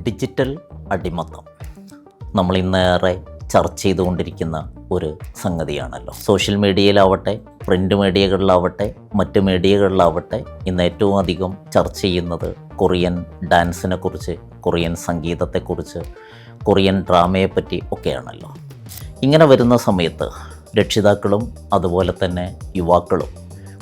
Digital അടിമത്തം നമ്മൾ ഇന്നേറെ ചർച്ച ചെയ്തുകൊണ്ടിരിക്കുന്ന ഒരു സംഗതിയാണല്ലോ. സോഷ്യൽ മീഡിയയിലാവട്ടെ, പ്രിൻ്റ് മീഡിയകളിലാവട്ടെ, മറ്റ് മീഡിയകളിലാവട്ടെ, ഇന്ന് ഏറ്റവും അധികം ചർച്ച ചെയ്യുന്നത് കൊറിയൻ ഡാൻസിനെ കുറിച്ച്, കൊറിയൻ സംഗീതത്തെക്കുറിച്ച്, കൊറിയൻ ഡ്രാമയെപ്പറ്റി ഒക്കെയാണല്ലോ. ഇങ്ങനെ വരുന്ന സമയത്ത് രക്ഷിതാക്കളും അതുപോലെ തന്നെ യുവാക്കളും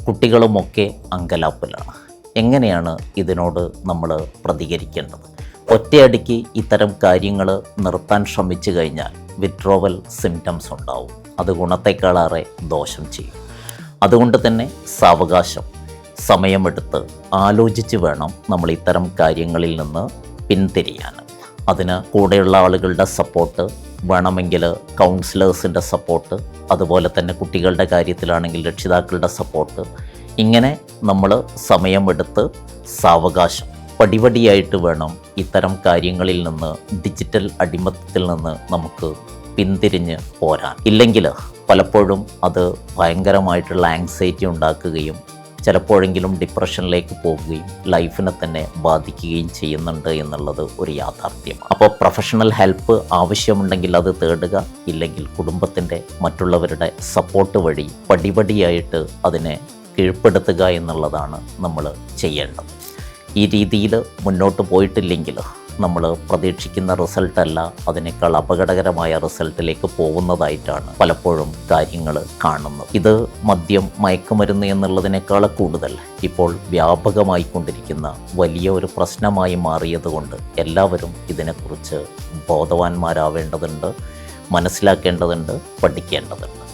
കുട്ടികളുമൊക്കെ അങ്കലാപ്പിലാണ്. എങ്ങനെയാണ് ഇതിനോട് നമ്മൾ പ്രതികരിക്കേണ്ടത്? ഒറ്റയടിക്ക് ഇത്തരം കാര്യങ്ങൾ നിർത്താൻ ശ്രമിച്ചു കഴിഞ്ഞാൽ വിത്ഡ്രോവൽ സിംറ്റംസ് ഉണ്ടാവും. അത് ഗുണത്തെക്കാളേറെ ദോഷം ചെയ്യും. അതുകൊണ്ട് തന്നെ സാവകാശം, സമയമെടുത്ത് ആലോചിച്ച് വേണം നമ്മൾ ഇത്തരം കാര്യങ്ങളിൽ നിന്ന് പിന്തിരിയാൻ. അതിന് കൂടെയുള്ള ആളുകളുടെ സപ്പോർട്ട് വേണമെങ്കിൽ, കൗൺസിലേഴ്സിൻ്റെ സപ്പോർട്ട്, അതുപോലെ തന്നെ കുട്ടികളുടെ കാര്യത്തിലാണെങ്കിൽ രക്ഷിതാക്കളുടെ സപ്പോർട്ട്, ഇങ്ങനെ നമ്മൾ സമയമെടുത്ത് സാവകാശം പടിപടിയായിട്ട് വേണം ഇത്തരം കാര്യങ്ങളിൽ നിന്ന്, ഡിജിറ്റൽ അടിമത്തത്തിൽ നിന്ന് നമുക്ക് പിന്തിരിഞ്ഞ് പോരാൻ. ഇല്ലെങ്കിൽ പലപ്പോഴും അത് ഭയങ്കരമായിട്ടുള്ള ആങ്സൈറ്റി ഉണ്ടാക്കുകയും ചിലപ്പോഴെങ്കിലും ഡിപ്രഷനിലേക്ക് പോവുകയും ലൈഫിനെ തന്നെ ബാധിക്കുകയും ചെയ്യുന്നുണ്ട് എന്നുള്ളത് ഒരു യാഥാർത്ഥ്യമാണ്. അപ്പോൾ പ്രൊഫഷണൽ ഹെൽപ്പ് ആവശ്യമുണ്ടെങ്കിൽ അത് തേടുക, ഇല്ലെങ്കിൽ കുടുംബത്തിൻ്റെ മറ്റുള്ളവരുടെ സപ്പോർട്ട് വഴി പടിപടിയായിട്ട് അതിനെ കീഴ്പ്പെടുത്തുക എന്നുള്ളതാണ് നമ്മൾ ചെയ്യേണ്ടത്. ഈ രീതിയിൽ മുന്നോട്ട് പോയിട്ടില്ലെങ്കിൽ നമ്മൾ പ്രതീക്ഷിക്കുന്ന റിസൾട്ടല്ല, അതിനേക്കാൾ അപകടകരമായ റിസൾട്ടിലേക്ക് പോകുന്നതായിട്ടാണ് പലപ്പോഴും കാര്യങ്ങൾ കാണുന്നത്. ഇത് മദ്യം, മയക്കുമരുന്ന് എന്നുള്ളതിനേക്കാൾ കൂടുതൽ ഇപ്പോൾ വ്യാപകമായിക്കൊണ്ടിരിക്കുന്ന വലിയ ഒരു പ്രശ്നമായി മാറിയതുകൊണ്ട് എല്ലാവരും ഇതിനെക്കുറിച്ച് ബോധവാന്മാരാവേണ്ടതുണ്ട്, മനസ്സിലാക്കേണ്ടതുണ്ട്, പഠിക്കേണ്ടതുണ്ട്.